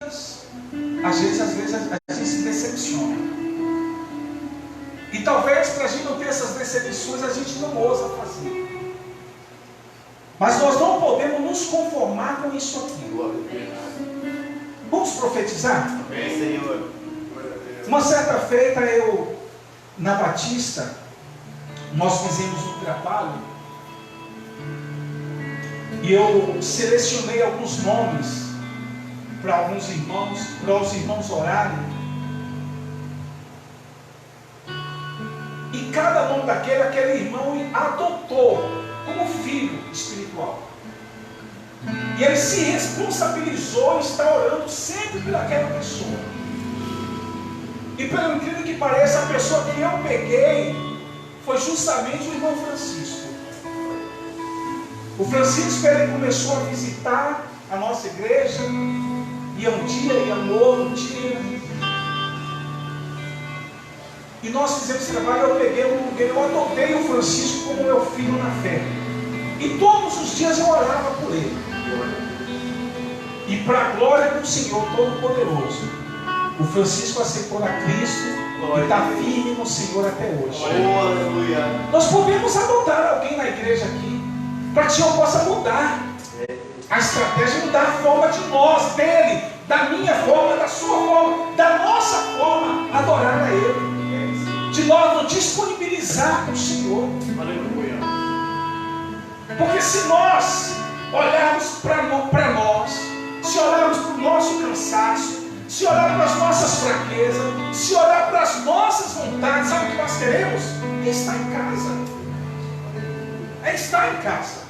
às vezes a gente se decepciona. E talvez para a gente não ter essas decepções, a gente não ousa fazer. Mas nós não podemos nos conformar com isso aqui. Vamos profetizar? Amém, Senhor. Uma certa feita eu, na Batista, nós fizemos um trabalho e eu selecionei alguns nomes para os irmãos orarem. E cada nome aquele irmão adotou como filho espiritual. E ele se responsabilizou em estar orando sempre pelaquela pessoa. E pelo incrível que pareça, a pessoa que eu peguei foi justamente o irmão Francisco. O Francisco, ele começou a visitar a nossa igreja, ia um dia, ia no outro dia. E nós fizemos esse trabalho, eu adotei o Francisco como meu filho na fé. E todos os dias eu orava por ele. E para a glória do Senhor Todo-Poderoso, o Francisco aceitou a Cristo e está firme no Senhor até hoje. Aleluia. Nós podemos adotar alguém na igreja aqui, para que o Senhor possa mudar a estratégia, mudar a forma de nós, dele, da minha forma, da sua forma, da nossa forma, adorar a Ele, de nós nos disponibilizar para o Senhor. Aleluia. Porque se nós olharmos para nós, se olharmos para o nosso cansaço, se olhar para as nossas fraquezas, se olhar para as nossas vontades, sabe o que nós queremos? É estar em casa. É estar em casa.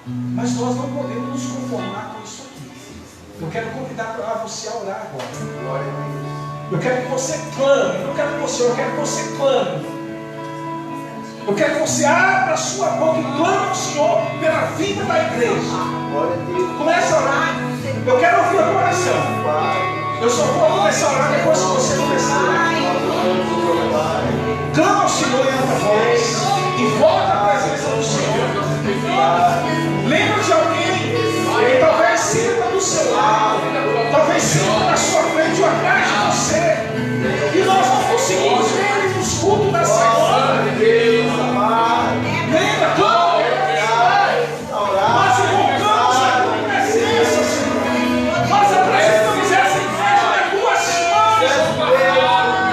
Mas nós não podemos nos conformar com isso aqui. Eu quero convidar você a orar agora. Glória a Deus. Eu quero que você clame. Eu quero que você clame. Eu quero que você abra a sua boca e clame ao Senhor pela vida da igreja. Glória a Deus. Comece a orar. Eu quero ouvir a tua oração. Eu só vou começar a orar depois que você começar a orar. Clama ao Senhor em alta voz e volta à presença do Senhor. Lembra de alguém que talvez sinta do seu lado, talvez sinta na sua frente ou atrás de você, e nós não conseguimos ver ele nos cultos da semana. Lembra, clama, nós invocamos a tua presença, Senhor. Nós apresentamos essa igreja nas tuas mãos.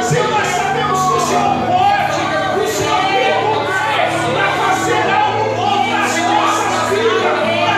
Senhor, nós sabemos que o Senhor pode, o Senhor tem poder para fazer algo novo nas nossas vidas.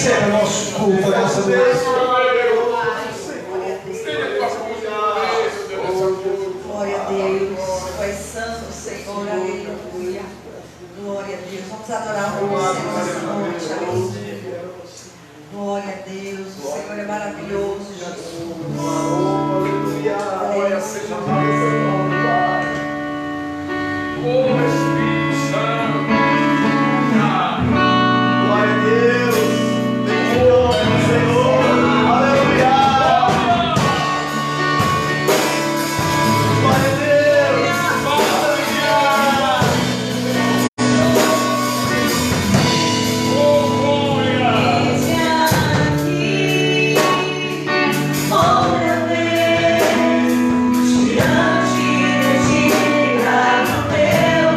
Receba nosso culto, a nossa adoração. Glória a Deus. Tu és santo, Senhor. Aleluia. Glória a Deus. Vamos adorar o Senhor nessa noite. Aleluia. Glória a Deus. O Senhor é maravilhoso, Jesus. Glória seja a Pai. Oh, Espírito Santo. Glória a Deus. Bendito Senhor. Aleluia. Glória a Deus. Diante de ti, no teu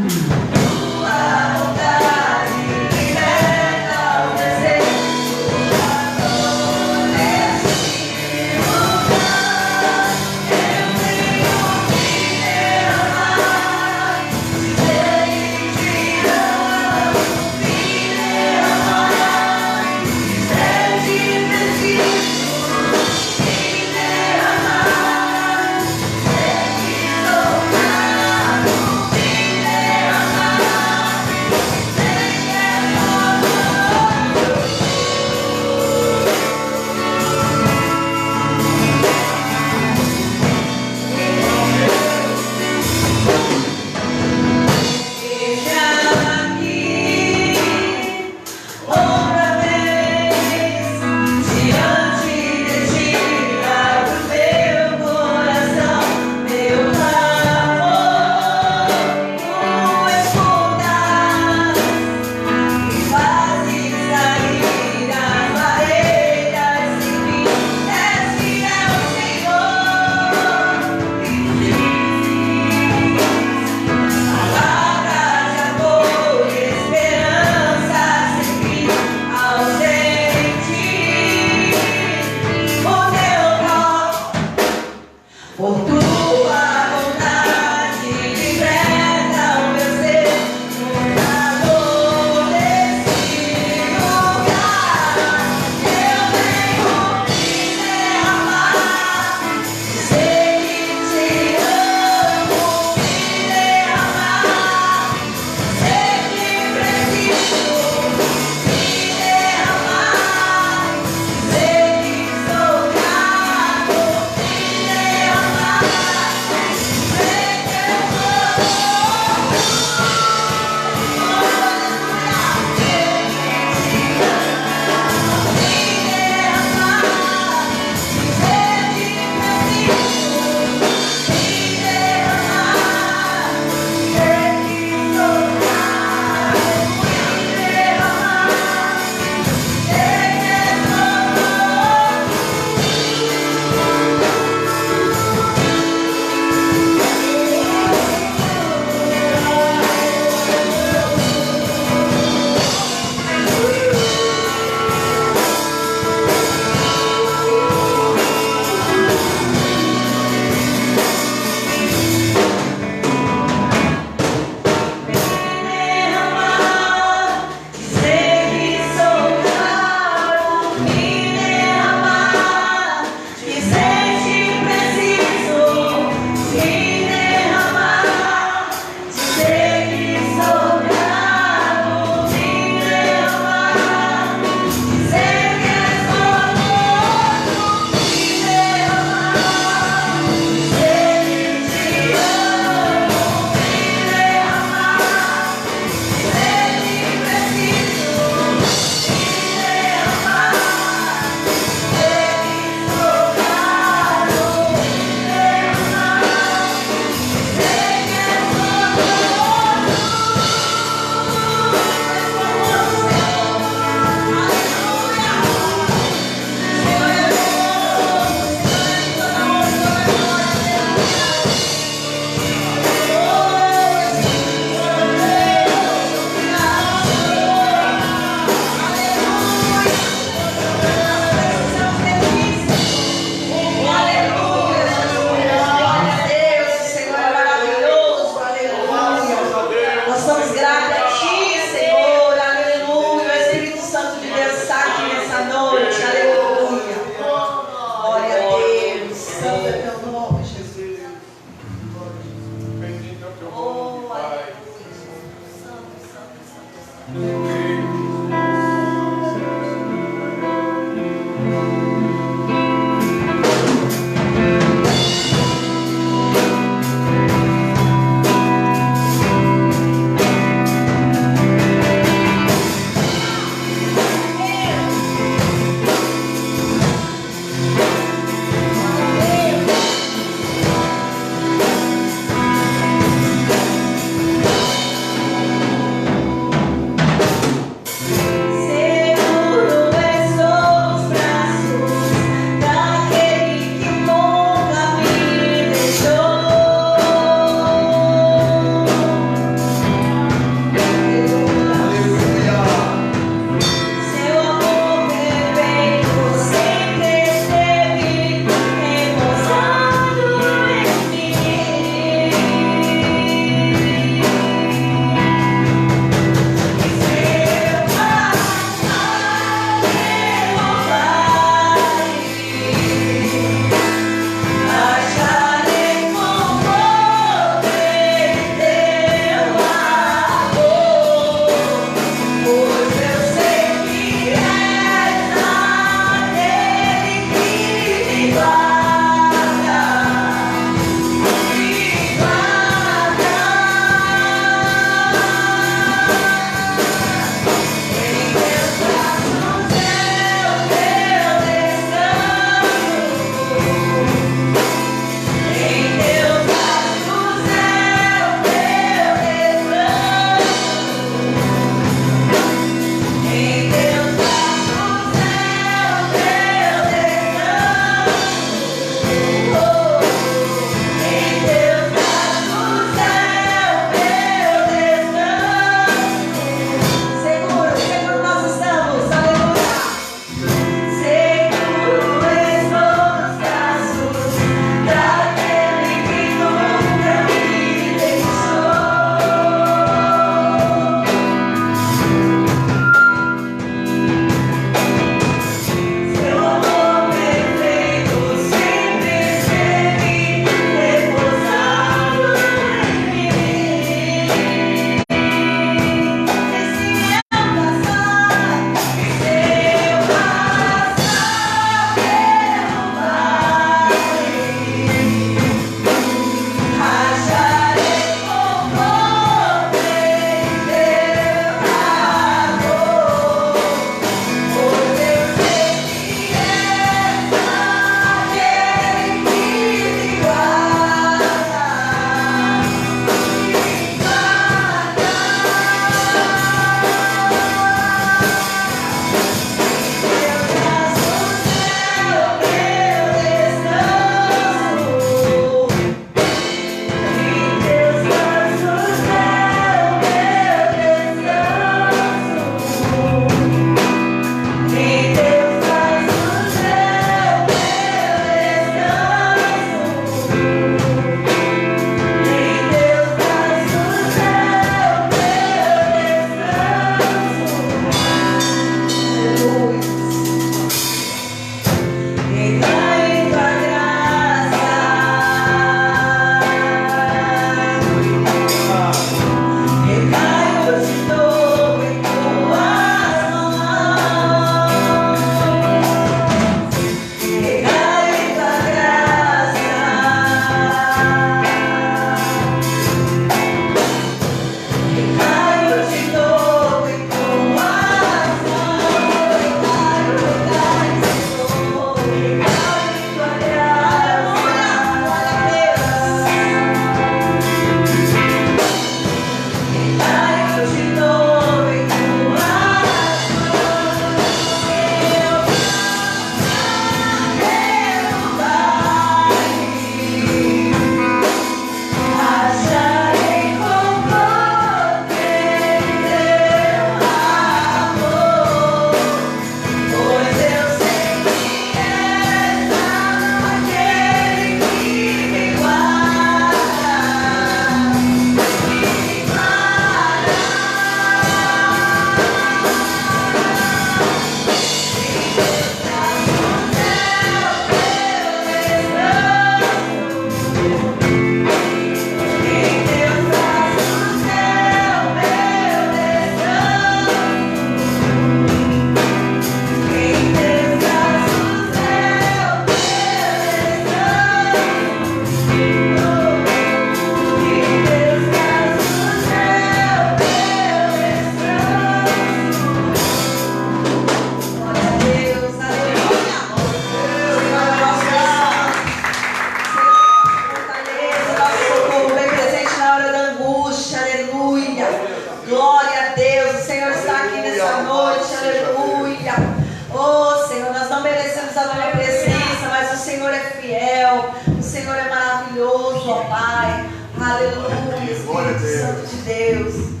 a tua presença, mas o Senhor é fiel, o Senhor é maravilhoso, ó Pai. Aleluia, Espírito Santo de Deus.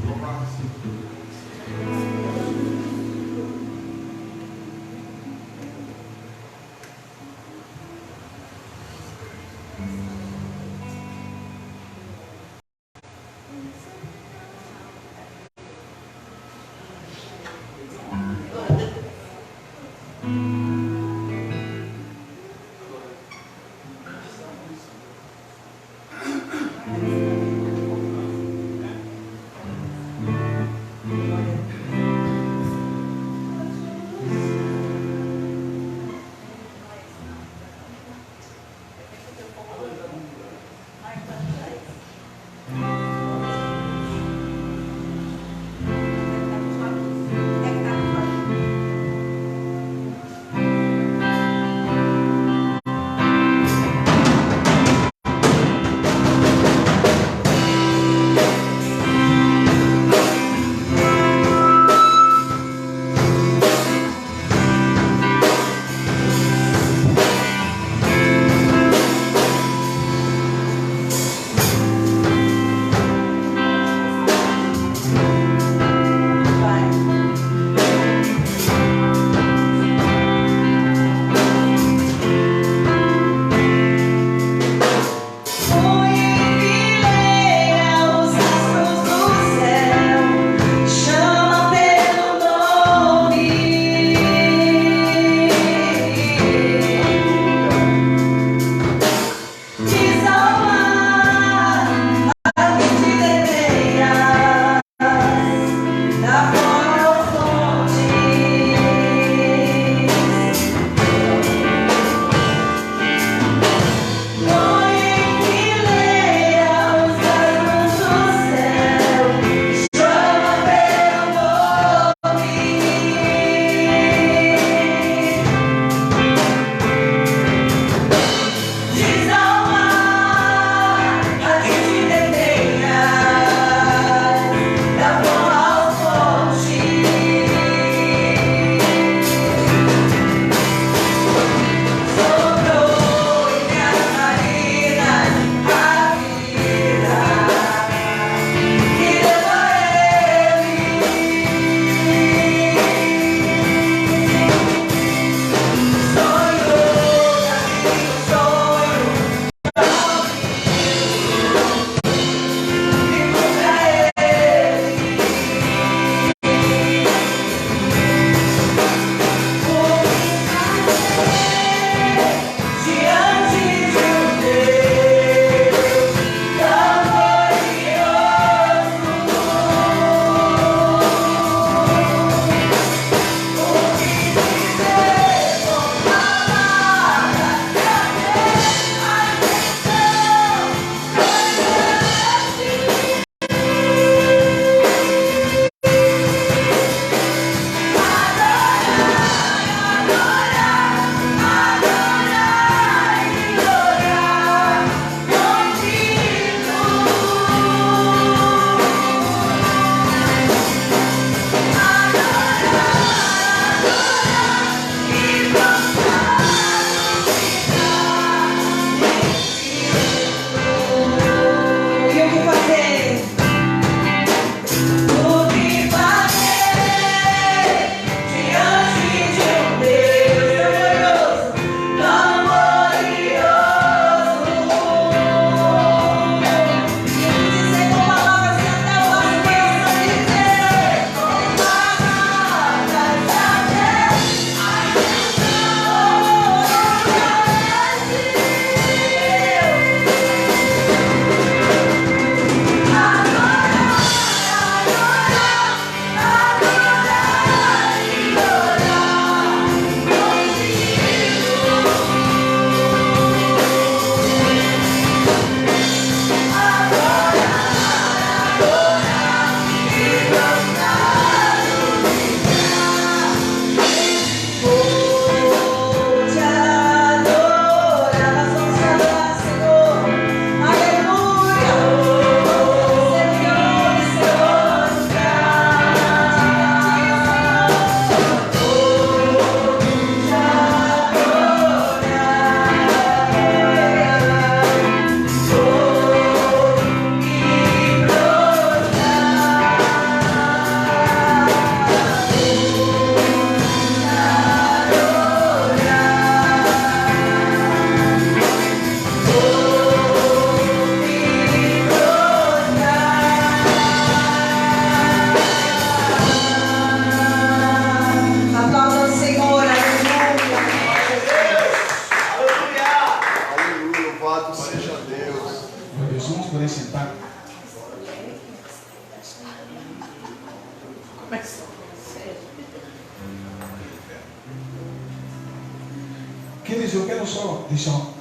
Queridos, eu quero só deixar um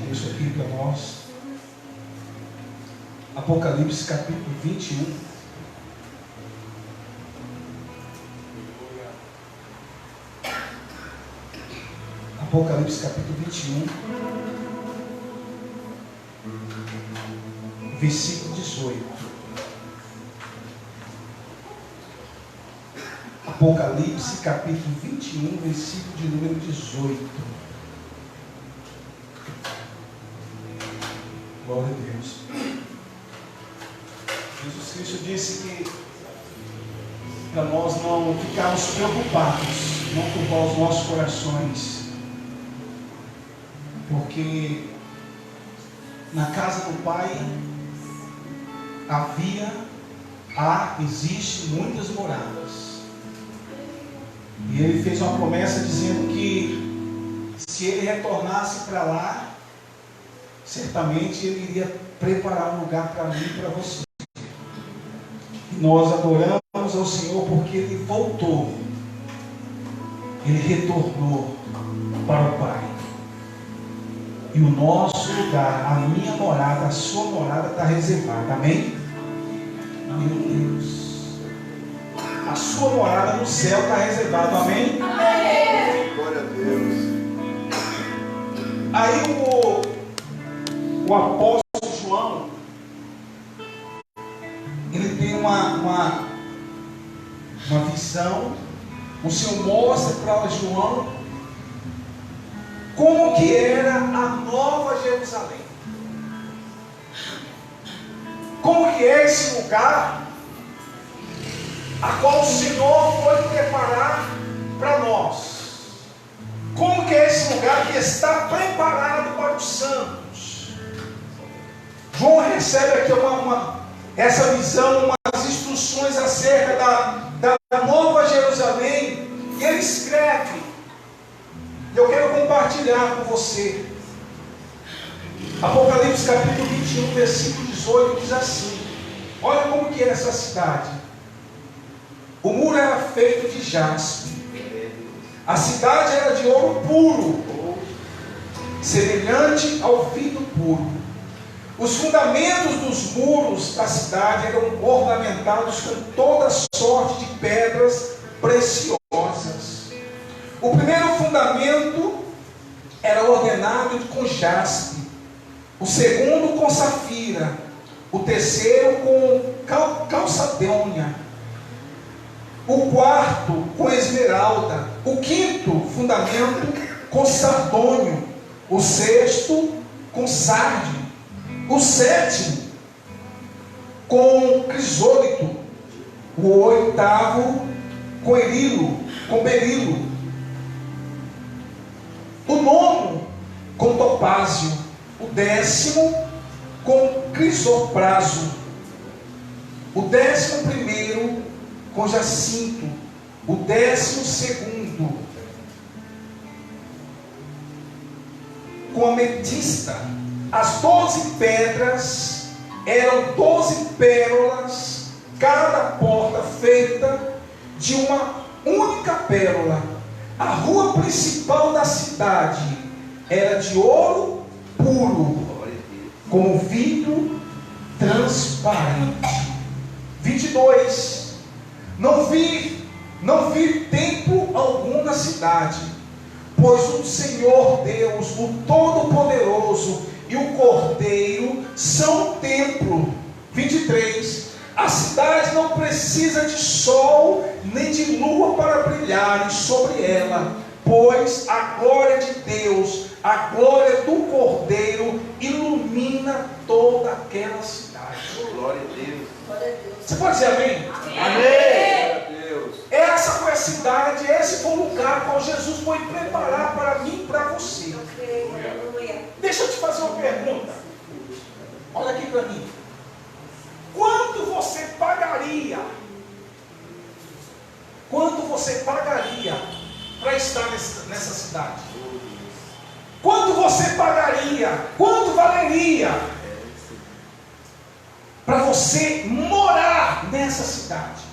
texto aqui para nós. Apocalipse capítulo 21. Apocalipse capítulo 21, versículo 18. Apocalipse capítulo 21, versículo de número 18. Glória a Deus. Jesus Cristo disse que para nós não ficarmos preocupados, não turbar os nossos corações, porque na casa do Pai existe muitas moradas. E Ele fez uma promessa dizendo que se Ele retornasse para lá, certamente Ele iria preparar um lugar para mim e para você. E nós adoramos ao Senhor porque Ele voltou, Ele retornou para o Pai. E o nosso lugar, a minha morada, a sua morada está reservada. Amém? Meu Deus. A sua morada no céu está reservada. Amém? Amém. Glória a Deus. Aí o apóstolo João, ele tem uma visão. O Senhor mostra para João como que era a Nova Jerusalém. Como que é esse lugar a qual o Senhor foi preparar para nós. Como que é esse lugar que está preparado para os santos. João recebe aqui essa visão, umas instruções acerca da Nova Jerusalém, e ele escreve. Eu quero compartilhar com você. Apocalipse capítulo 21, versículo 18 diz assim: olha como que é essa cidade. O muro era feito de jaspe, a cidade era de ouro puro, semelhante ao vidro puro. Os fundamentos dos muros da cidade eram ornamentados com toda sorte de pedras preciosas. O primeiro fundamento era ordenado com jaspe, o segundo com safira, o terceiro com calcedônia, o quarto com esmeralda, o quinto fundamento com sardônio, o sexto com sardio, o sétimo com crisólito, o oitavo com berilo, o nono com topázio, o décimo com crisopraso, o 11º com jacinto, o 12º com ametista. As 12 pedras eram 12 pérolas, cada porta feita de uma única pérola. A rua principal da cidade era de ouro puro, com vidro transparente. 22. Não vi templo algum na cidade, pois o Senhor Deus, o Todo-Poderoso e o Cordeiro são o templo. 23. A cidade não precisa de sol nem de lua para brilharem sobre ela, pois a glória de Deus, a glória do Cordeiro ilumina toda aquela cidade. Glória a Deus. Você pode dizer amém? Amém. Essa foi a cidade, esse foi o lugar qual Jesus foi preparar para mim e para você. Deixa eu te fazer uma pergunta. Olha aqui para mim. Quanto você pagaria? Quanto você pagaria para estar nessa cidade? Quanto você pagaria? Quanto valeria para você morar nessa cidade?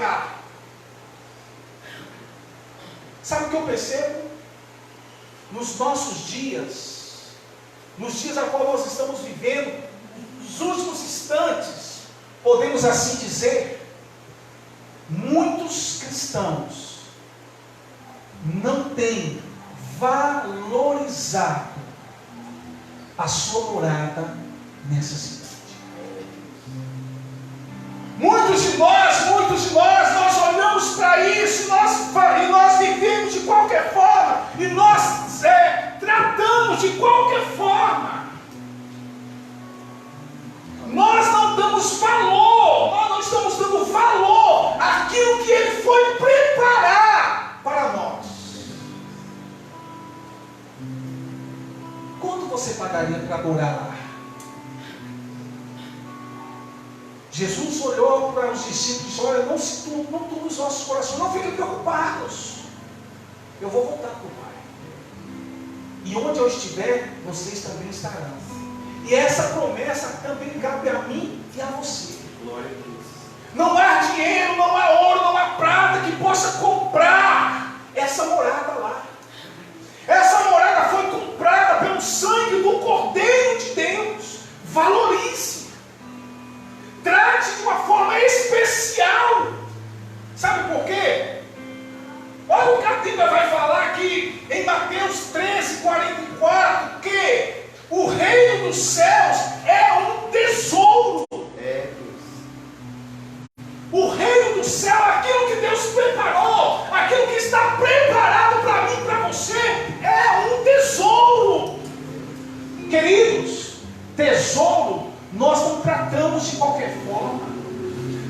pagar. Sabe o que eu percebo? Nos nossos dias, nos dias a qual nós estamos vivendo, nos últimos instantes, podemos assim dizer, muitos cristãos não têm valorizado a sua morada nessa cidade. Muitos de nós olhamos para isso e nós vivemos de qualquer forma, e nós tratamos de qualquer forma. Nós não damos valor, nós não estamos dando valor àquilo que Ele foi preparar para nós. Quanto você pagaria para adorar lá? Jesus olhou para os discípulos e disse: olha, não turbe os nossos corações, não fiquem preocupados. Eu vou voltar para o Pai. E onde eu estiver, vocês também estarão. E essa promessa também cabe a mim e a você. Glória a Deus. Não há dinheiro, não há ouro, não há prata que possa comprar essa morada lá. Essa morada foi comprada pelo sangue do Cordeiro de Deus. Valorize. Trate de uma forma especial. Sabe por quê? Olha o que a Bíblia vai falar aqui em Mateus 13:44, que o reino dos céus é um tesouro. O reino do céu é aquilo que Deus preparou, aquilo que está preparado para mim e para você, é um tesouro. Queridos, tesouro nós não tratamos de qualquer forma.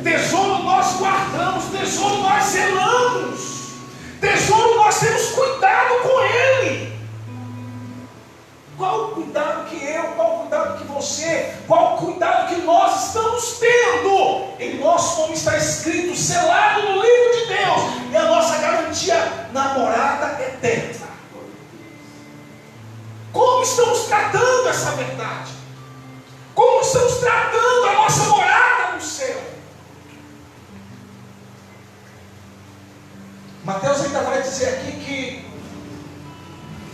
Tesouro nós guardamos, tesouro nós zelamos, tesouro nós temos cuidado com ele. Qual o cuidado que eu, qual o cuidado que você, qual o cuidado que nós estamos tendo? Em nosso nome está escrito, selado no livro de Deus, e a nossa garantia na morada eterna. Como estamos tratando essa verdade? Como estamos tratando a nossa morada no céu? Mateus ainda vai dizer aqui que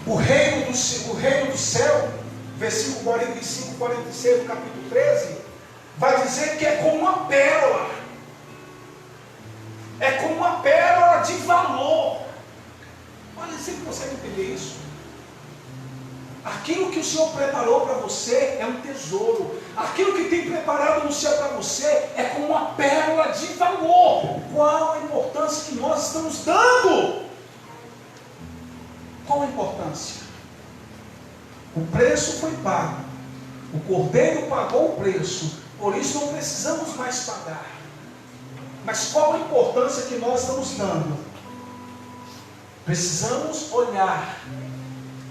o reino do céu, versículo 45, 46 do capítulo 13, vai dizer que é como uma pérola. É como uma pérola de valor. Olha, você consegue entender isso? Aquilo que o Senhor preparou para você é um tesouro. Aquilo que tem preparado no céu para você é como uma pérola de valor. Qual a importância que nós estamos dando? Qual a importância? O preço foi pago. O Cordeiro pagou o preço. Por isso não precisamos mais pagar. Mas qual a importância que nós estamos dando? Precisamos olhar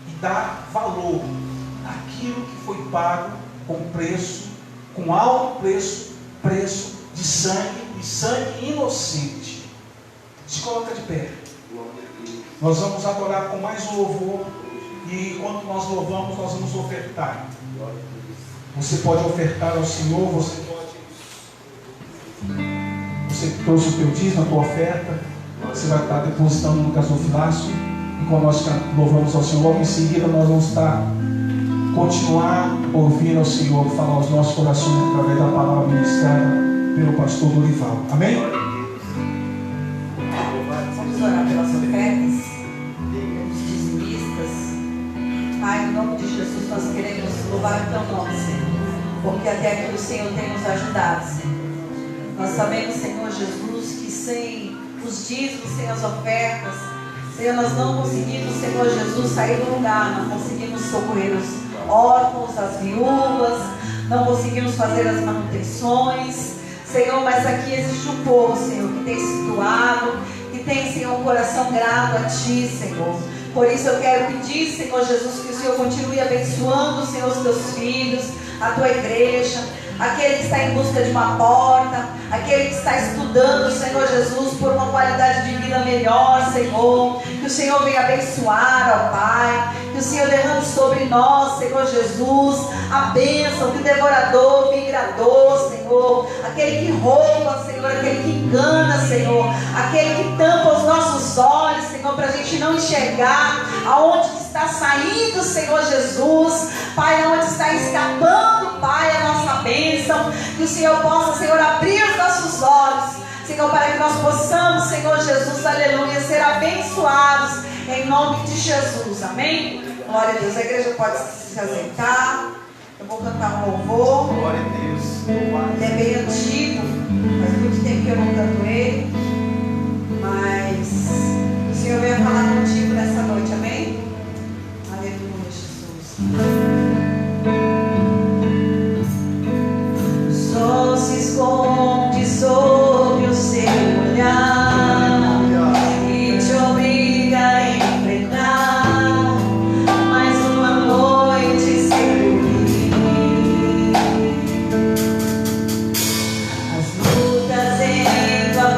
e dar valor àquilo que foi pago com preço, com alto preço, preço de sangue, e sangue inocente. Se coloca de pé. Nós vamos adorar com mais louvor, e enquanto nós louvamos, nós vamos ofertar. Você pode ofertar ao Senhor, você trouxe o teu dízimo, a tua oferta, você vai estar depositando no gasofilácio, e quando nós louvamos ao Senhor, logo em seguida nós vamos continuar ouvindo ao Senhor falar aos nossos corações através da palavra ministrada pelo pastor Dorival. Amém? Vamos orar pelas ofertas, pelos dizimistas. Pai, em nome de Jesus, nós queremos louvar o teu nome, Senhor, porque até aqui o Senhor tem nos ajudado, Senhor. Nós sabemos, Senhor Jesus, que sem os dízimos, sem as ofertas, Senhor, nós não conseguimos, Senhor Jesus, sair do lugar, não conseguimos socorrer os órfãos, as viúvas, não conseguimos fazer as manutenções, Senhor, mas aqui existe um povo, Senhor, que tem se doado, que tem, Senhor, um coração grato a Ti, Senhor. Por isso eu quero pedir, Senhor Jesus, que o Senhor continue abençoando, Senhor, os Teus filhos, a Tua igreja, aquele que está em busca de uma porta, aquele que está estudando, Senhor Jesus, por uma qualidade de vida melhor, Senhor. Que o Senhor venha abençoar, ó Pai. Que o Senhor derrame sobre nós, Senhor Jesus, a bênção, que o devorador, migrador, Senhor, aquele que rouba, Senhor, aquele que engana, Senhor, aquele que tampa os nossos olhos, Senhor, para a gente não enxergar aonde que está saindo, Senhor Jesus, Pai, aonde está escapando, Pai, a nossa bênção. Que o Senhor possa, Senhor, abrir os nossos olhos, Senhor, para que nós possamos, Senhor Jesus, aleluia, ser abençoados em nome de Jesus, amém? Glória a Deus. A igreja pode se assentar. Eu vou cantar um louvor. Glória a Deus. Ele é bem antigo, faz muito tempo que eu não canto ele, mas o Senhor veio falar contigo nessa noite, amém? Aleluia, Jesus. O sol se esconde sob o seu olhar e te obriga a enfrentar mais uma noite sem dormir. As lutas em tua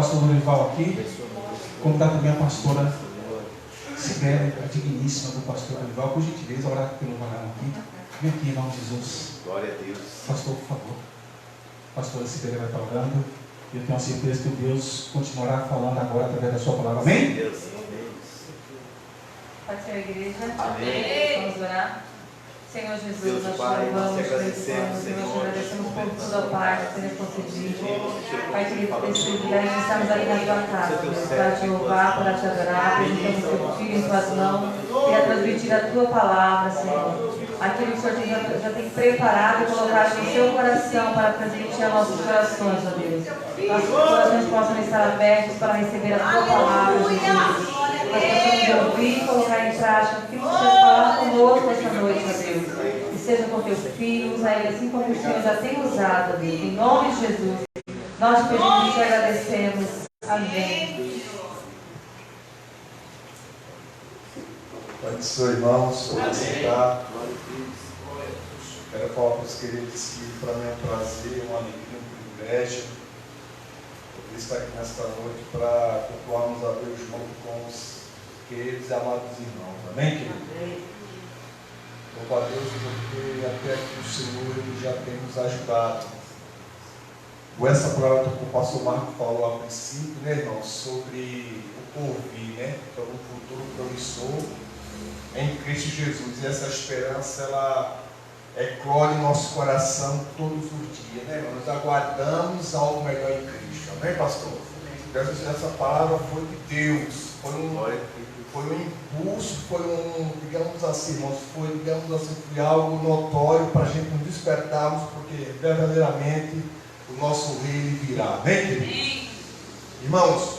pastor Lorival aqui, convidar também a pastora Sibeli, a digníssima do pastor Lorival, por gentileza, orar pelo varão aqui. Vem aqui em nome de Jesus. Glória a Deus. Pastor, por favor. A pastora Sibeli vai estar orando. E eu tenho a certeza que Deus continuará falando agora através da sua palavra. Amém? Deus. Pode ser a igreja? Amém. Vamos orar. Senhor Jesus, Deus nós te Pai, nós louvamos, te agradecemos, nós te Senhor. agradecemos por toda parte que tenha concedido. Pai querido, por esse privilégio de estarmos ali na tua casa, Deus, para te louvar, para te adorar, apresentamos teu filho em tuas mãos, para transmitir a tua palavra, Senhor. Aquilo que o Senhor já tem preparado e colocado no seu coração para transmitir a nossos corações, ó Deus. Nossos corações possam estar abertos para receber a tua palavra, Jesus. Nós possamos ouvir e colocar em prática aquilo que o Senhor falar conosco esta noite, ó Deus. Que seja com teus filhos, a eles assim como o Senhor já tem usado, ó Deus. Em nome de Jesus, nós te pedimos e te agradecemos. Amém. Pai do Senhor, irmãos, vou sentar. Quero falar para os queridos que para mim é um prazer, uma alegria, um privilégio poder estar aqui nesta noite para cultuarmos a Deus junto com os queridos e amados irmãos. Amém, querido? Louva a Deus porque até aqui o Senhor ele já tem nos ajudado. Com essa palavra que o pastor Marco falou a princípio, né, irmãos, sobre o porvir, né? Então, um futuro promissor em Cristo Jesus. E essa esperança, ela eclode no nosso coração todos os dias, né, irmãos? Nós aguardamos algo melhor em Cristo. Amém, pastor? Essa palavra foi de Deus. Foi um impulso, digamos assim, irmãos, foi algo notório para a gente nos despertarmos, porque verdadeiramente o nosso rei virá. Amém, queridos? Irmãos,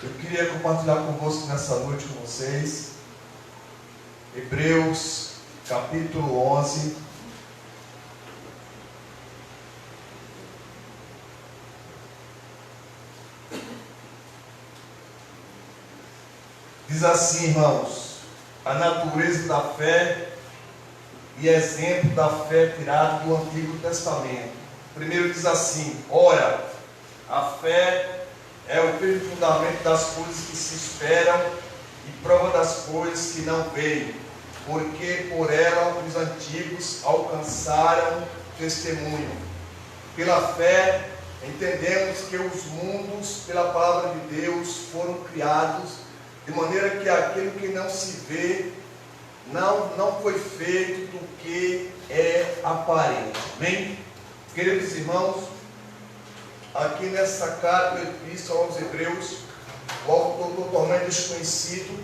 eu queria compartilhar convosco nessa noite com vocês Hebreus capítulo 11. Diz assim, irmãos, a natureza da fé e exemplo da fé tirado do Antigo Testamento. Primeiro diz assim: ora, a fé é o firme fundamento das coisas que se esperam e prova das coisas que não veem, porque por ela os antigos alcançaram testemunho. Pela fé entendemos que os mundos, pela palavra de Deus, foram criados, de maneira que aquilo que não se vê não foi feito do que é aparente. Amém? Queridos irmãos, aqui nessa carta, epístola aos Hebreus, o autor totalmente desconhecido,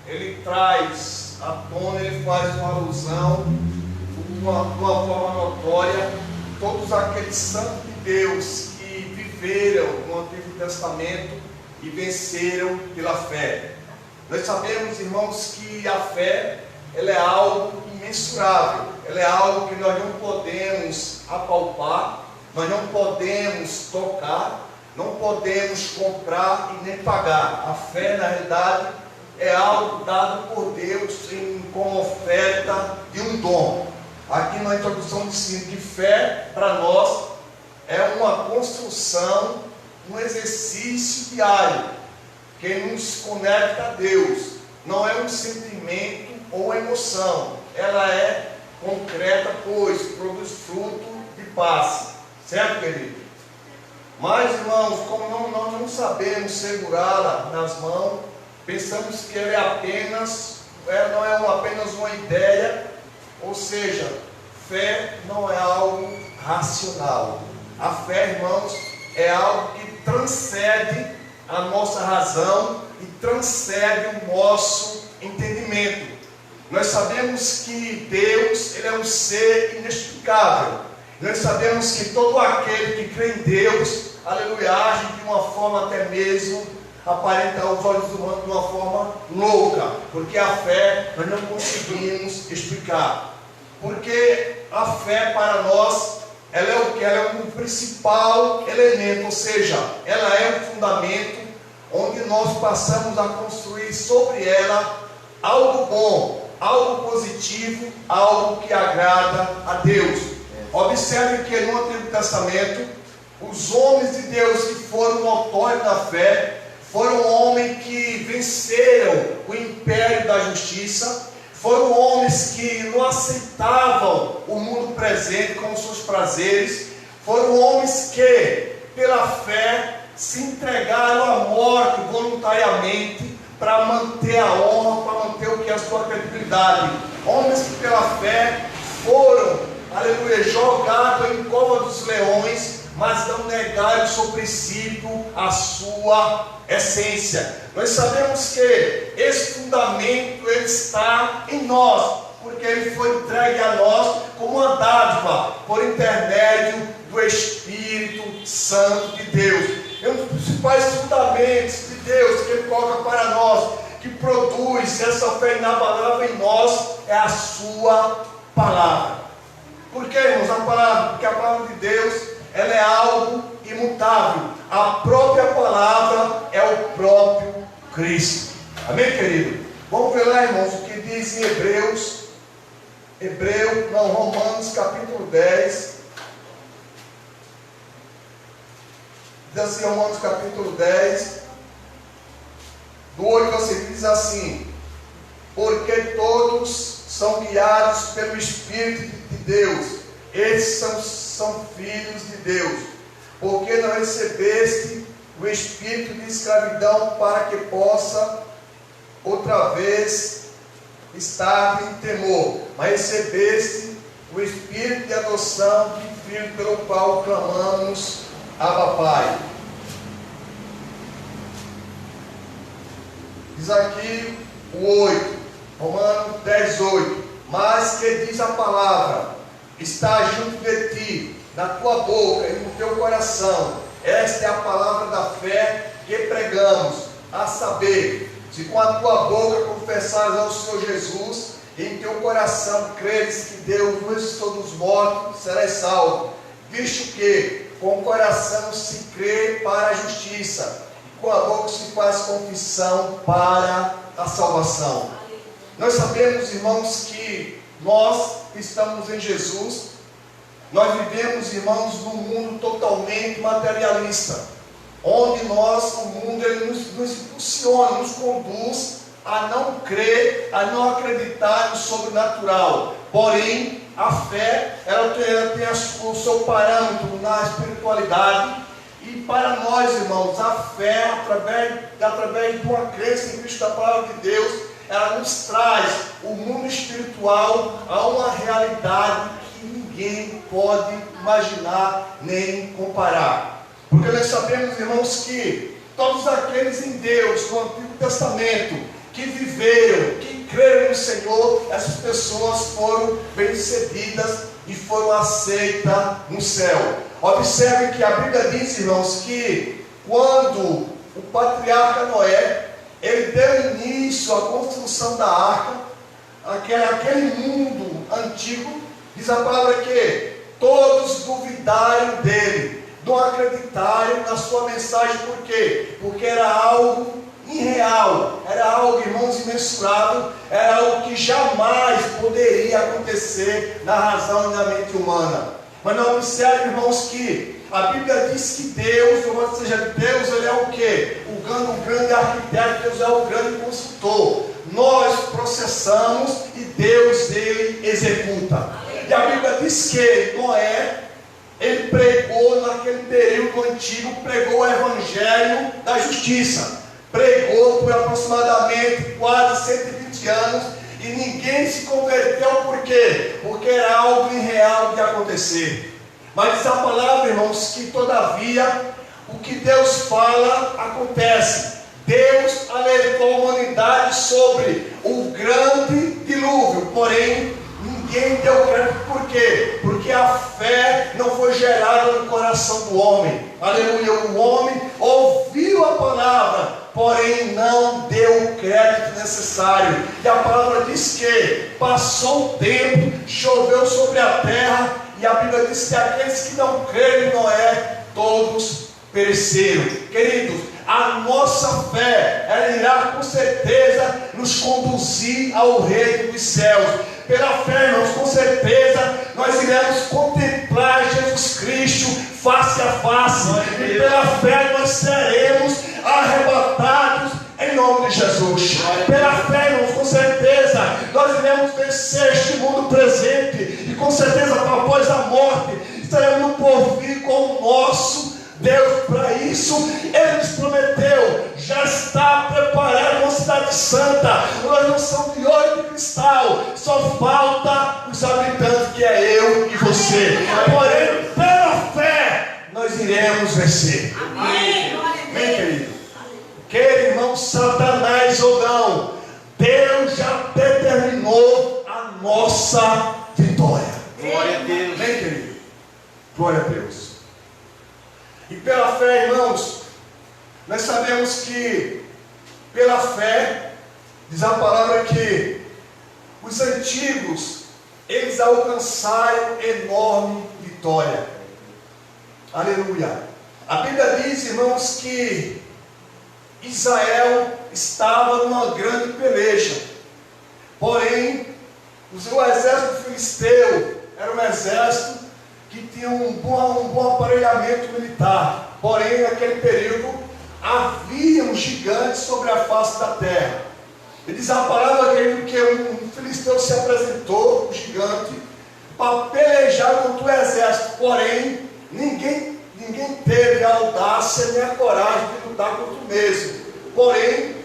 ele traz à tona, ele faz uma alusão, de uma forma notória, todos aqueles santos de Deus que viveram no Antigo Testamento e venceram pela fé. Nós sabemos, irmãos, que a fé, ela é algo imensurável, ela é algo que nós não podemos apalpar, nós não podemos tocar, não podemos comprar e nem pagar. A fé, na realidade, é algo dado por Deus como oferta de um dom. Aqui na introdução diz que fé, para nós, é uma construção, um exercício diário, que nos conecta a Deus. Não é um sentimento ou emoção. Ela é concreta, pois produz fruto de paz. Certo, querido? Mas, irmãos, como nós não sabemos segurá-la nas mãos, pensamos que ela não é apenas uma ideia, ou seja, fé não é algo racional. A fé, irmãos, é algo que transcende a nossa razão e transcende o nosso entendimento. Nós sabemos que Deus, ele é um ser inexplicável. Nós sabemos que todo aquele que crê em Deus, aleluia, age de uma forma até mesmo aparenta aos olhos humanos de uma forma louca, porque a fé nós não conseguimos explicar. Porque a fé para nós, ela é o que? Ela é um principal elemento, ou seja, ela é um fundamento onde nós passamos a construir sobre ela algo bom, algo positivo, algo que agrada a Deus. Observe que no Antigo Testamento, os homens de Deus que foram notórios na fé, foram homens que venceram o império da justiça, foram homens que não aceitavam o mundo presente com os seus prazeres, foram homens que, pela fé, se entregaram à morte voluntariamente para manter a honra, para manter o que é a sua credibilidade. Homens que pela fé foram, aleluia, jogados em cova dos leões, mas não negaram o seu princípio, a sua essência. Nós sabemos que esse fundamento ele está em nós, porque ele foi entregue a nós como uma dádiva, por intermédio do Espírito Santo de Deus. É um dos principais fundamentos de Deus que Ele coloca para nós, que produz essa fé inabalável em nós, é a sua palavra. Por que, irmãos? A palavra, porque a palavra de Deus, ela é algo imutável. A própria palavra é o próprio Cristo. Amém, querido? Vamos ver lá, irmãos, o que diz em Romanos capítulo 10. Diz assim, Romanos capítulo 10, do 8 ao 6, diz assim: porque todos são guiados pelo Espírito de Deus, esses são filhos de Deus, porque não recebeste o espírito de escravidão para que possa outra vez estar em temor, mas recebeste o espírito de adoção de filho, pelo qual clamamos Abba Pai. Diz aqui o 8, Romanos 10, 8. Mas que diz a palavra, está junto de ti, na tua boca e no teu coração. Esta é a palavra da fé que pregamos, a saber, se com a tua boca confessares ao Senhor Jesus, e em teu coração creres que Deus ressuscitou dos mortos, serás salvo. Visto que com o coração se crê para a justiça, e com a boca se faz confissão para a salvação. Nós sabemos, irmãos, que nós estamos em Jesus. Nós vivemos, irmãos, num mundo totalmente materialista, onde o mundo ele nos impulsiona, nos conduz a não crer, a não acreditar no sobrenatural. Porém, a fé, ela tem o seu parâmetro na espiritualidade. E para nós, irmãos, a fé, através de uma crença em Cristo, da palavra de Deus, ela nos traz o mundo espiritual a uma realidade que ninguém pode imaginar nem comparar. Porque nós sabemos, irmãos, que todos aqueles em Deus, no Antigo Testamento, que viveram, que creram no Senhor, essas pessoas foram bem-sucedidas e foram aceitas no céu. Observe que a Bíblia diz, irmãos, que quando o patriarca Noé, ele deu início à construção da arca, aquele mundo antigo, diz a palavra que todos duvidaram dele, não acreditaram na sua mensagem. Por quê? Porque era algo irreal, era algo, irmãos, imensurável, era algo que jamais poderia acontecer na razão e na mente humana. Mas não observe, irmãos, que a Bíblia diz que Deus, louvado seja Deus, ele é o quê? O grande arquiteto, Deus é o grande consultor. Nós processamos e Deus, ele executa. E a Bíblia diz que Noé, ele pregou naquele período antigo, pregou o evangelho da justiça. Pregou por aproximadamente quase 120 anos e ninguém se converteu. Por quê? Porque era algo irreal de acontecer. Mas diz a palavra, irmãos, que todavia o que Deus fala acontece. Deus alertou a humanidade sobre o grande dilúvio, porém ninguém deu crédito. Por quê? Porque a fé não foi gerada no coração do homem. Aleluia. O homem ouviu a palavra, porém não deu o crédito necessário. E a palavra diz que passou o tempo, choveu sobre a terra, e a Bíblia diz que aqueles que não creram em Noé, todos pereceram. Queridos, a nossa fé, ela irá com certeza nos conduzir ao reino dos céus. Pela fé, irmãos, com certeza, nós iremos contemplar Jesus Cristo face a face. E pela fé nós seremos arrebatados em nome de Jesus. Pela fé, irmãos, com certeza, nós iremos vencer este mundo presente. E com certeza, após a morte, estaremos no porvir com o nosso Deus. Para isso, Ele nos prometeu, já está preparada uma cidade santa, uma mansão de ouro e de cristal. Só falta os habitantes, que é eu e você. Porém, pela fé, nós iremos vencer. Amém, querido? Quer irmão Satanás ou não, Deus já determinou a nossa vitória. Glória a Deus. Amém, querido? Glória a Deus. E pela fé, irmãos, nós sabemos que pela fé, diz a palavra que os antigos, eles alcançaram enorme vitória. Aleluia. A Bíblia diz, irmãos, que Israel estava numa grande peleja. Porém, o exército filisteu era um exército que tinha um bom aparelhamento militar. Porém, naquele período, havia um gigante sobre a face da terra. E diz a palavra que um filisteu se apresentou, um gigante, para pelejar contra o exército. Porém, ninguém teve a audácia nem a coragem de lutar contra o mesmo. Porém,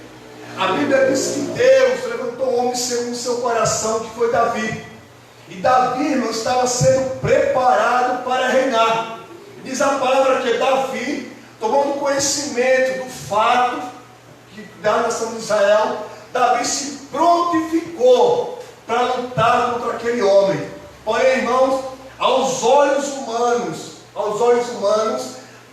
a Bíblia diz que Deus levantou um homem segundo o seu coração, que foi Davi. E Davi não estava sendo preparado para reinar. Diz a palavra que Davi, tomando conhecimento do fato que da nação de Israel, Davi se prontificou para lutar contra aquele homem. Porém, irmãos, aos olhos humanos,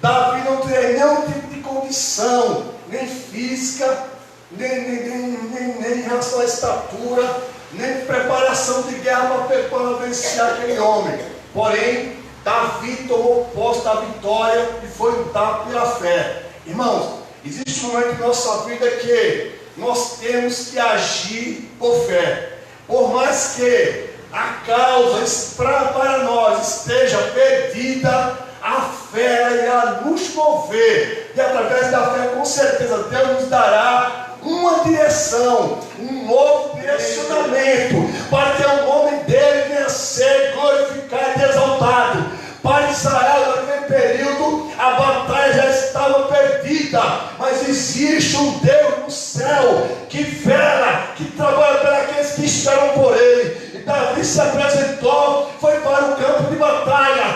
Davi não tinha nenhum tipo de condição, nem física, nem em relação à estatura, nem preparação de guerra para vencer aquele homem. Porém, Davi tomou posse da vitória e foi lutar pela fé. Irmãos, existe um momento em nossa vida que nós temos que agir por fé. Por mais que a causa para nós esteja perdida, a fé irá nos mover. E através da fé, com certeza, Deus nos dará uma direção, um novo direcionamento, para que o nome dele venha a ser glorificado e exaltado. Para Israel, naquele período, a batalha já estava perdida, mas existe um Deus no céu que vela, que trabalha para aqueles que esperam por ele. E Davi se apresentou, foi para o campo de batalha,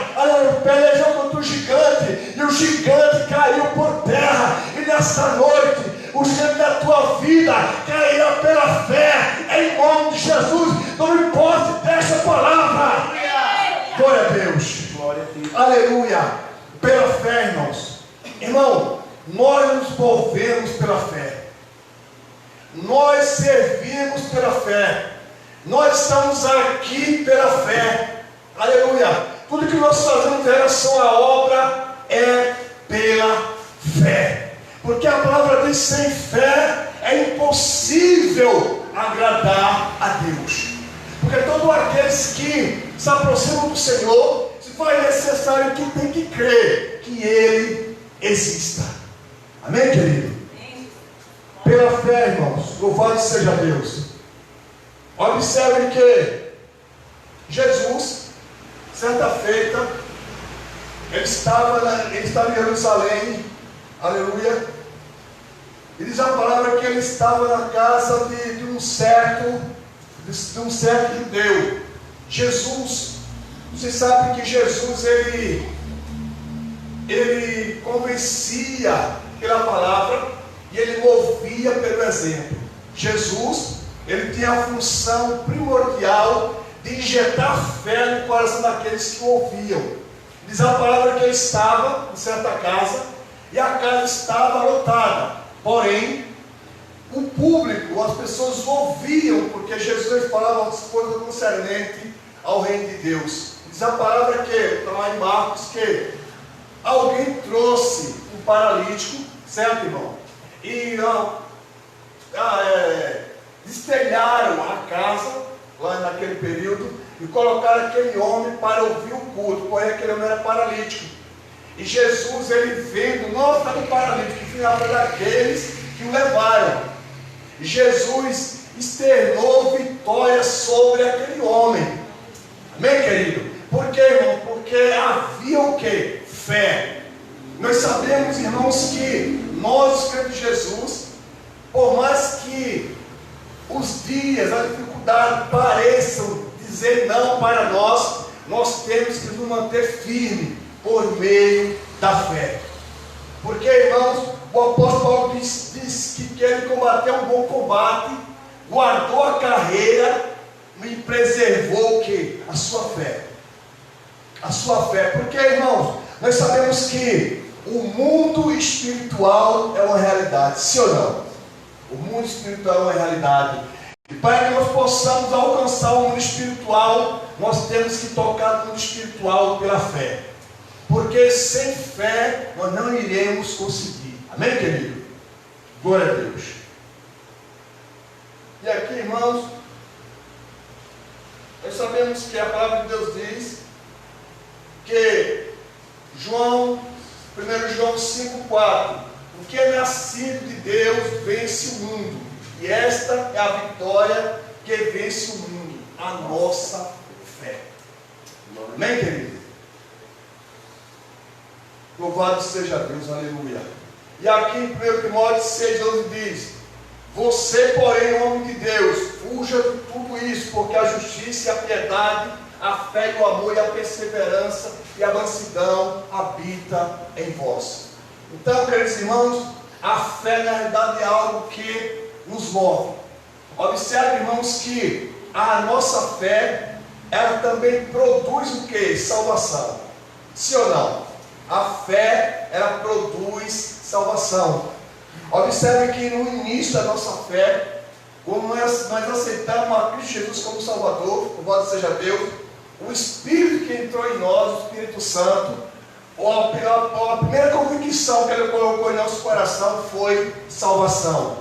pelejou contra o gigante, e o gigante caiu por terra. E nessa noite, o gigante da tua vida cairá pela fé, em nome de Jesus. Tome posse dessa palavra. Glória a Deus. Glória a Deus. Aleluia. Pela fé, irmãos. Irmão, nós nos movemos pela fé. Nós servimos pela fé. Nós estamos aqui pela fé. Aleluia. Tudo que nós fazemos em relação à obra é pela fé. Porque a palavra diz: sem fé é impossível agradar a Deus. Porque todos aqueles que se aproximam do Senhor, se faz necessário que tem que crer que Ele exista. Amém, querido? Pela fé, irmãos, louvado seja Deus. Observe que Jesus, certa feita, ele estava em Jerusalém. Aleluia. E diz a palavra que ele estava na casa de um certo judeu. Jesus, você sabe que Jesus ele convencia pela palavra e ele movia pelo exemplo. Jesus, ele tinha a função primordial de injetar fé no coração daqueles que o ouviam. Diz a palavra que ele estava em certa casa e a casa estava lotada. Porém, o público, as pessoas ouviam, porque Jesus falava as coisas concernentes ao reino de Deus. Diz a palavra que, está lá em Marcos, que alguém trouxe um paralítico, certo, irmão? E destelharam a casa lá naquele período, e colocaram aquele homem para ouvir o culto, porém aquele homem era paralítico. E Jesus, ele vendo, não estava paralítico, que foi daqueles que o levaram. E Jesus externou vitória sobre aquele homem. Amém, querido? Por quê, irmão? Porque havia o quê? Fé. Nós sabemos, irmãos, que nós, os crentes de Jesus, por mais que os dias, a dificuldade pareçam dizer não para nós, nós temos que nos manter firmes por meio da fé. Porque, irmãos, o apóstolo Paulo diz que ele combateu um bom combate, guardou a carreira e preservou o que? A sua fé. A sua fé. Porque, irmãos, nós sabemos que o mundo espiritual é uma realidade, sim ou não? O mundo espiritual é uma realidade. E para que nós possamos alcançar o mundo espiritual, nós temos que tocar no mundo espiritual pela fé. Porque sem fé nós não iremos conseguir. Amém, querido? Glória a Deus. E aqui, irmãos, nós sabemos que a palavra de Deus diz que 1 João 5,4: o que é nascido de Deus vence o mundo, e esta é a vitória que vence o mundo, a nossa fé. Amém, querido? Louvado seja Deus, aleluia. E aqui em 1 Timóteo 6,12 diz: você, porém, homem de Deus, fuja de tudo isso, porque a justiça e a piedade, a fé e o amor e a perseverança e a mansidão habita em vós. Então, queridos irmãos, a fé na realidade é algo que nos move. Observe, irmãos, que a nossa fé, ela também produz o que? Salvação. Sim ou não? A fé, ela produz salvação. Observe que no início da nossa fé, quando nós aceitamos a Cristo Jesus como Salvador, louvado seja Deus, o Espírito que entrou em nós, o Espírito Santo, a primeira convicção que Ele colocou em nosso coração foi salvação.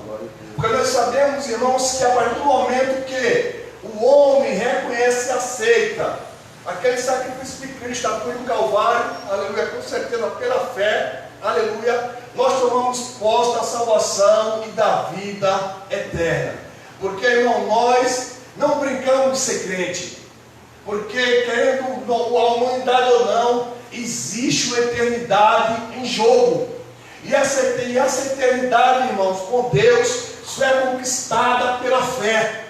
Porque nós sabemos, irmãos, que a partir do momento que o homem reconhece e aceita aquele sacrifício de Cristo, a cruz do Calvário, aleluia, com certeza pela fé, aleluia, nós tomamos posse da salvação e da vida eterna. Porque, irmão, nós não brincamos de ser crente. Porque, querendo a humanidade ou não, existe uma eternidade em jogo. E essa eternidade, irmãos, com Deus, só é conquistada pela fé.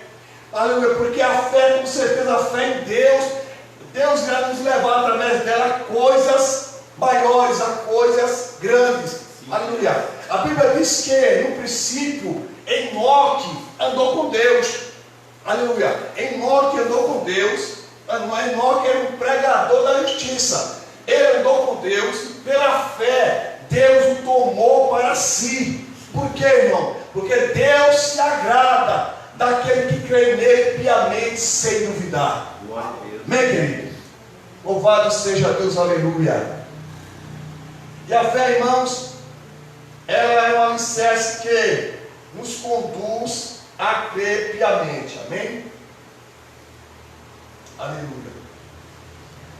Aleluia, porque a fé, com certeza, a fé em Deus, Deus irá nos levar através dela a coisas maiores, a coisas grandes. Sim. Aleluia. A Bíblia diz que, no princípio, Enoque andou com Deus. Aleluia. Enoque andou com Deus. Enoque era um pregador da justiça. Ele andou com Deus. Pela fé, Deus o tomou para si. Por quê, irmão? Porque Deus se agrada daquele que crê nele piamente, sem duvidar. Amém, querido? Louvado seja Deus, aleluia. E a fé, irmãos, ela é um alicerce que nos conduz a crer piamente. Amém? Aleluia.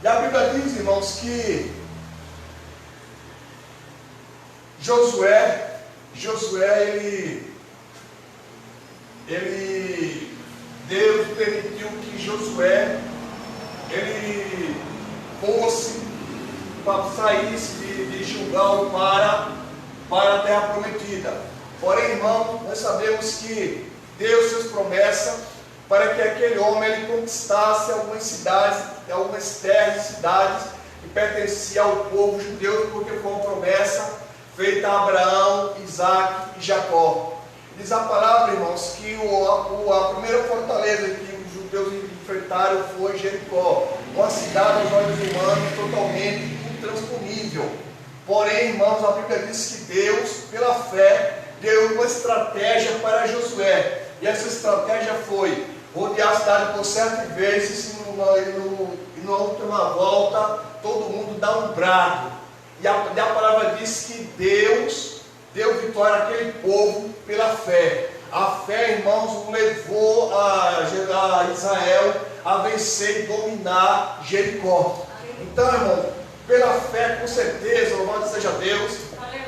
E a Bíblia diz, irmãos, que Josué, Deus permitiu que Josué, ele fosse, saísse de Gilgal para a terra prometida. Porém, irmão, nós sabemos que Deus fez promessa para que aquele homem ele conquistasse algumas cidades, algumas terras e cidades que pertenciam ao povo judeu, porque foi uma promessa feita a Abraão, Isaac e Jacó. Diz a palavra, irmãos, que a primeira fortaleza que os judeus enfrentaram foi Jericó, uma cidade aos olhos humanos totalmente intransponível. Porém, irmãos, a Bíblia diz que Deus, pela fé, deu uma estratégia para Josué. E essa estratégia foi rodear a cidade por 7 vezes e na última volta todo mundo dá um brado. E a palavra diz que Deus deu vitória àquele povo pela fé. A fé, irmãos, o levou a Israel a vencer e dominar Jericó. Então, irmão, pela fé, com certeza, louvado seja Deus,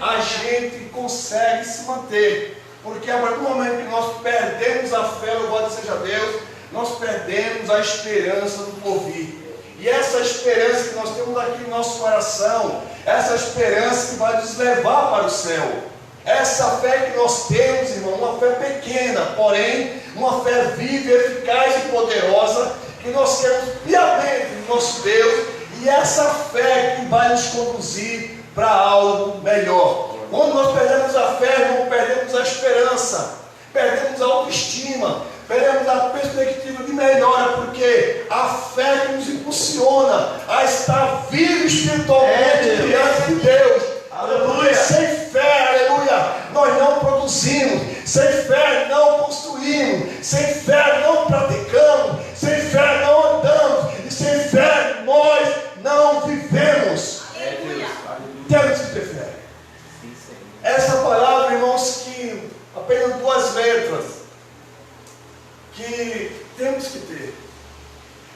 a gente consegue se manter. Porque a partir do momento que nós perdemos a fé, louvado seja Deus, nós perdemos a esperança do porvir. E essa esperança que nós temos aqui no nosso coração, essa esperança que vai nos levar para o céu. Essa fé que nós temos, irmão, uma fé pequena, porém, uma fé viva, eficaz e poderosa, que nós temos piamente no nosso Deus, e essa fé que vai nos conduzir para algo melhor. Quando nós perdemos a fé, irmão, perdemos a esperança, perdemos a autoestima, perdemos a perspectiva de melhora, porque a fé que nos impulsiona a estar vivo espiritualmente diante de Deus. Aleluia. Sem fé, aleluia, nós não produzimos. Sem fé não construímos. Sem fé não praticamos. Sem fé não andamos. E sem fé nós não vivemos. Temos que ter fé. Essa palavra, irmãos, que apenas 2 letras, que temos que ter.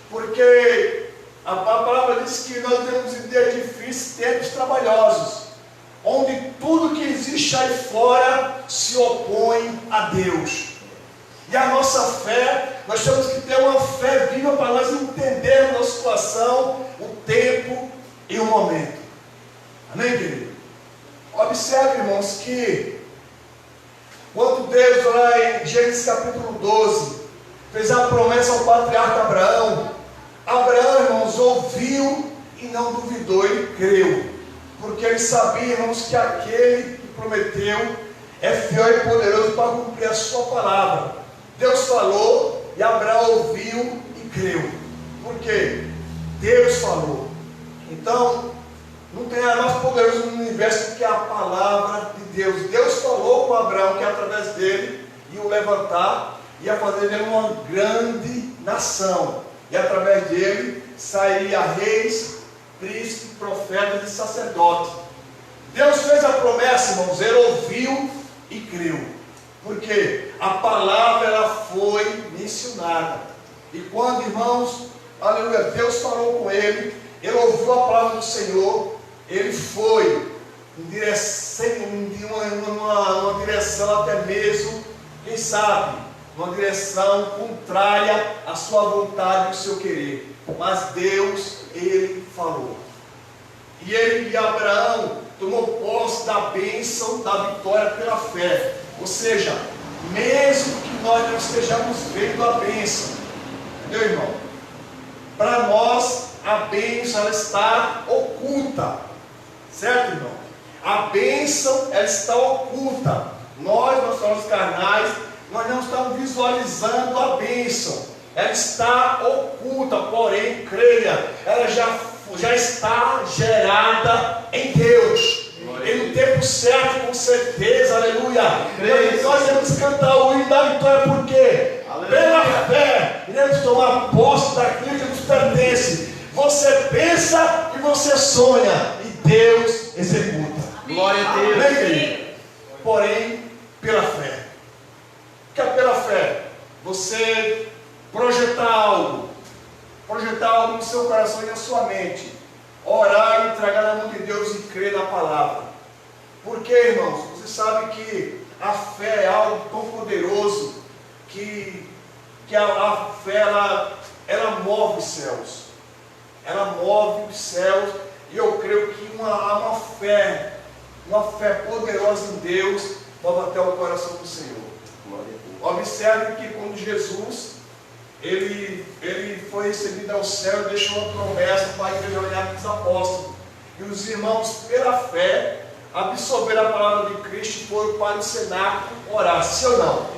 Porque a palavra diz que nós temos dias difíceis, tempos trabalhosos, onde tudo que existe aí fora se opõe a Deus. E a nossa fé, nós temos que ter uma fé viva para nós entendermos a situação, o tempo e o momento. Amém, querido? Observe, irmãos, que quando Deus, lá em Gênesis capítulo 12, fez a promessa ao patriarca Abraão, Abraão, irmãos, ouviu e não duvidou, ele creu. Porque ele sabia, irmãos, que aquele que prometeu é fiel e poderoso para cumprir a sua palavra. Deus falou e Abraão ouviu e creu. Por quê? Deus falou. Então, não tem nada mais poderoso no universo do que a palavra de Deus. Deus falou com Abraão que através dele ia o levantar, ia fazer dele uma grande nação. E através dele sairia reis, príncipe, profeta e sacerdote. Deus fez a promessa, irmãos, ele ouviu e creu. Porque a palavra ela foi mencionada. E quando, irmãos, aleluia, Deus falou com ele, ele ouviu a palavra do Senhor, ele foi em direção, numa direção até mesmo, quem sabe, numa direção contrária à sua vontade e ao seu querer. Mas Deus, ele falou. E Abraão tomou posse da bênção, da vitória pela fé. Ou seja, mesmo que nós não estejamos vendo a bênção, entendeu, irmão? Para nós, a bênção ela está oculta. Certo, irmão? A bênção ela está oculta. Nós somos carnais, nós não estamos visualizando a bênção. Ela está oculta, porém, creia, ela já está gerada em Deus. E no tempo certo, com certeza, aleluia. Nós temos que cantar o hino da vitória, porque pela fé iremos tomar posse daquilo que nos pertence. Você pensa e você sonha, e Deus executa. Glória a Deus. Amém? Porém, pela fé. Porque é pela fé. Você projetar algo no seu coração e na sua mente, orar e entregar na mão de Deus e crer na palavra. Porque, irmãos, você sabe que a fé é algo tão poderoso que a fé ela move os céus. Ela move os céus, e eu creio que uma fé poderosa em Deus move até o coração do Senhor. Observe que quando Jesus ele foi recebido ao céu e deixou uma promessa para a igreja olhar para os apóstolos. E os irmãos, pela fé, absorveram a palavra de Cristo e foram para o cenáculo orar. Sim ou não?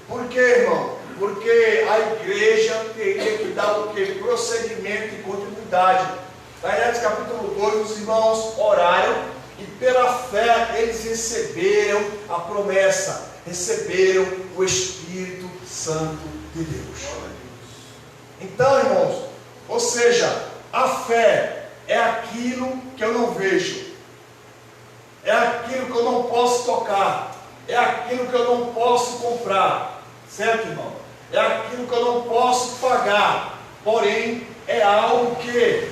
Por quê, irmão? Porque a igreja teria que dar o quê? Prosseguimento e continuidade. Lá em Atos capítulo 2, os irmãos oraram e pela fé eles receberam a promessa, receberam o Espírito Santo de Deus. Então, irmãos, ou seja, a fé é aquilo que eu não vejo, é aquilo que eu não posso tocar, é aquilo que eu não posso comprar, certo, irmão? É aquilo que eu não posso pagar, porém é algo que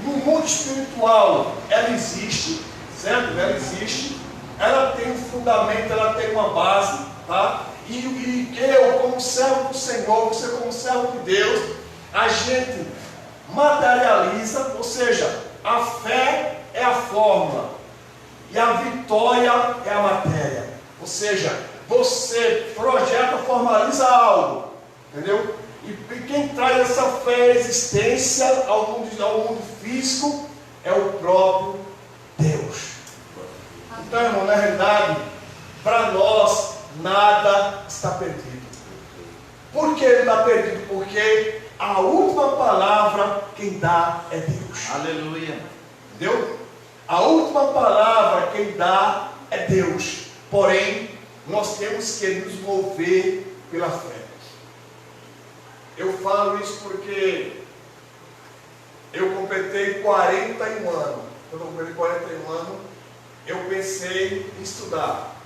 no mundo espiritual ela existe, certo? Ela existe, ela tem um fundamento, ela tem uma base, tá? E eu, como servo do Senhor, você como servo de Deus, a gente materializa, ou seja, a fé é a fórmula e a vitória é a matéria. Ou seja, você projeta, formaliza algo, entendeu? E quem traz essa fé à existência ao mundo físico é o próprio Deus. Então, irmão, na realidade, para nós nada está perdido. Por que não está perdido? Porque a última palavra quem dá é Deus. Aleluia. Entendeu? A última palavra quem dá é Deus. Porém, nós temos que nos mover pela fé. Eu falo isso porque eu completei 41 anos. Quando eu completei 41 anos, eu pensei em estudar,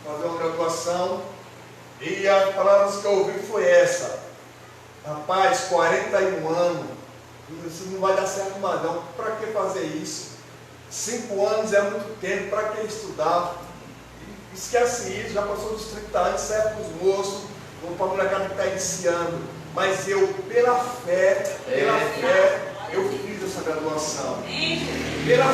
fazer uma graduação, e as palavras que eu ouvi foi essa: rapaz, 41 anos, isso não vai dar certo mais não, para que fazer isso? 5 anos é muito tempo, para que estudar? Esquece isso, já passou dos 30 anos, serve para os moços, ou para a molecada que está iniciando. Mas eu, pela fé, eu fiz essa graduação. Pela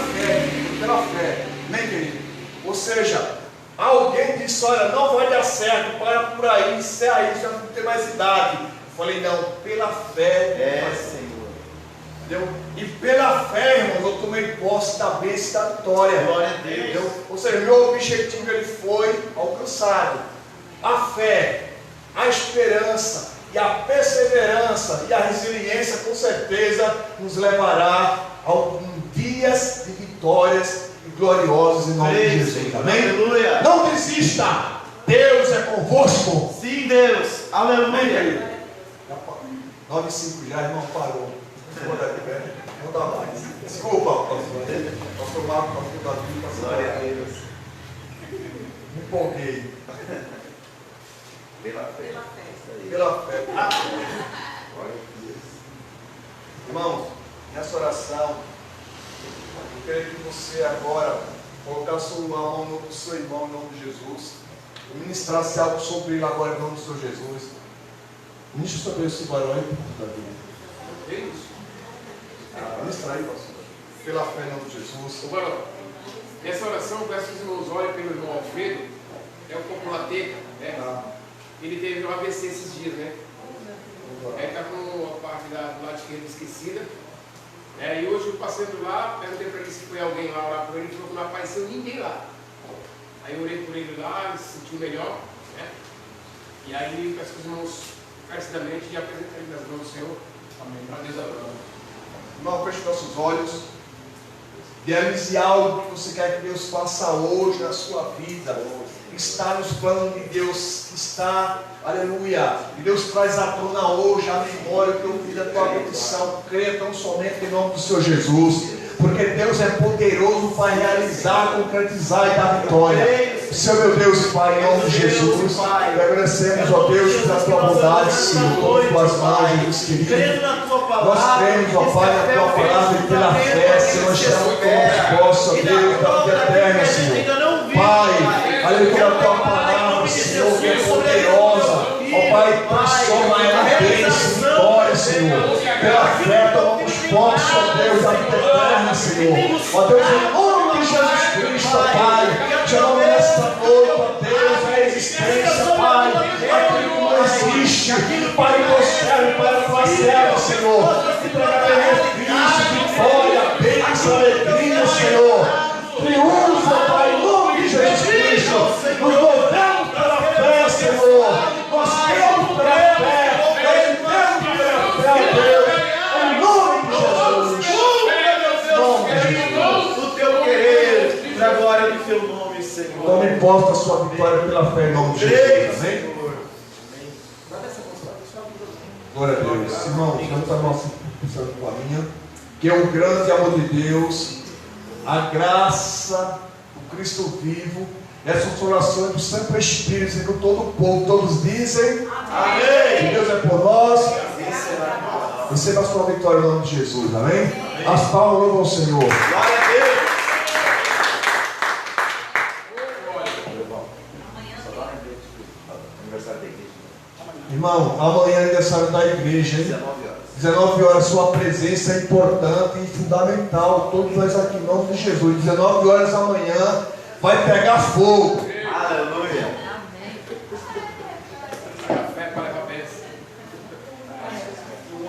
fé, né, querido? Ou seja, alguém disse: olha, não vai dar certo, para por aí, encerra isso, já não tem mais idade. Eu falei: não, pela fé, Senhor. Entendeu? E pela fé, irmãos, eu tomei posse da bênção da vitória. Glória a Deus. Entendeu? Ou seja, meu objetivo ele foi alcançado. A fé, a esperança e a perseverança e a resiliência com certeza nos levará a dias de vitórias e gloriosos em nome de Jesus. Amém? Aleluia. Não desista. Deus é convosco. Sim, Deus. Aleluia. 9:05 já, irmão, parou. Não dá mais. Desculpa, pastor Marco, pastor Davi, pastor Glória a Davi. Deus. Me empolguei. Pela fé. Pela fé. Glória a Deus. Irmãos, nessa oração, eu quero que você agora colocar sua mão no do seu irmão em nome de Jesus. E ministrasse algo sobre ele agora em nome do Senhor Jesus. Ministre sobre esse varão aí, Davi. É isso. Ministra aí, pastor. Pela fé em nome de Jesus. Ô, Barão, nessa oração, eu peço que os irmãos olhem pelo irmão Alfredo, é o populateca, né? Ele teve um AVC esses dias, né? Aí está com a parte do lado esquerdo esquecida. E hoje eu passando lá, perguntei para ele se foi alguém lá orar por ele, ele falou que não apareceu ninguém lá. Aí eu orei por ele lá, ele se sentiu melhor, né? E aí eu peço que os irmãos encarecidamente e apresentem ele nas mãos do Senhor. Amém. Para Deus adorando. Irmão, feche nossos olhos. Realize algo que você quer que Deus faça hoje na sua vida. Está nos planos de Deus, está, aleluia. E Deus traz à tona hoje a memória que eu fiz a tua petição. Creia tão somente em nome do Senhor Jesus. Porque Deus é poderoso para realizar, concretizar e dar vitória. Senhor meu Deus e Pai, em nome de Jesus, agradecemos, ó Deus, pela tua bondade, Senhor, tuas mãos, Jesus querido. Nós cremos, ó Pai, na tua palavra e pela fé, Senhor, estamos como posso, ó Deus, da vida eterna, Senhor. Pai, aleluia, pela tua palavra, Senhor, que é poderosa, ó Pai, transforma ela em bênção, vitória, Senhor. Pela fé, tomamos posse, ó Deus, da vida eterna, Senhor. Ó Deus, em nome de Jesus Cristo, ó Pai, chamamos nesta noite, ó Deus, a existência, Pai, aquilo que não existe, Pai, que eu serve para a tua serva, Senhor, que traga benefício, vitória, bênção, alegria, Senhor, triunfo, Pai, em nome de Jesus Cristo, nos movemos pela fé, Senhor, nós cremos pela fé, nós vivemos pela fé, Deus, em nome de Jesus, em nome de Jesus, O teu querer, para a glória do teu nome, Senhor. tome posse da sua vitória pela fé, em nome de Jesus, amém? Glória a Deus. Irmãos, vamos a nossa função com a minha, que é o grande amor de Deus, a graça do Cristo vivo Essas orações do Santo Espírito, e com todo o povo, todos dizem: Amém. que Deus é por nós. Receba a sua vitória no nome de Jesus, amém? As palmas louvam o Senhor. Glória a Deus. Irmão, amanhã é aniversário da igreja, hein? 19 horas, sua presença é importante e fundamental. Todos nós aqui em nome de Jesus. 19 horas amanhã vai pegar fogo.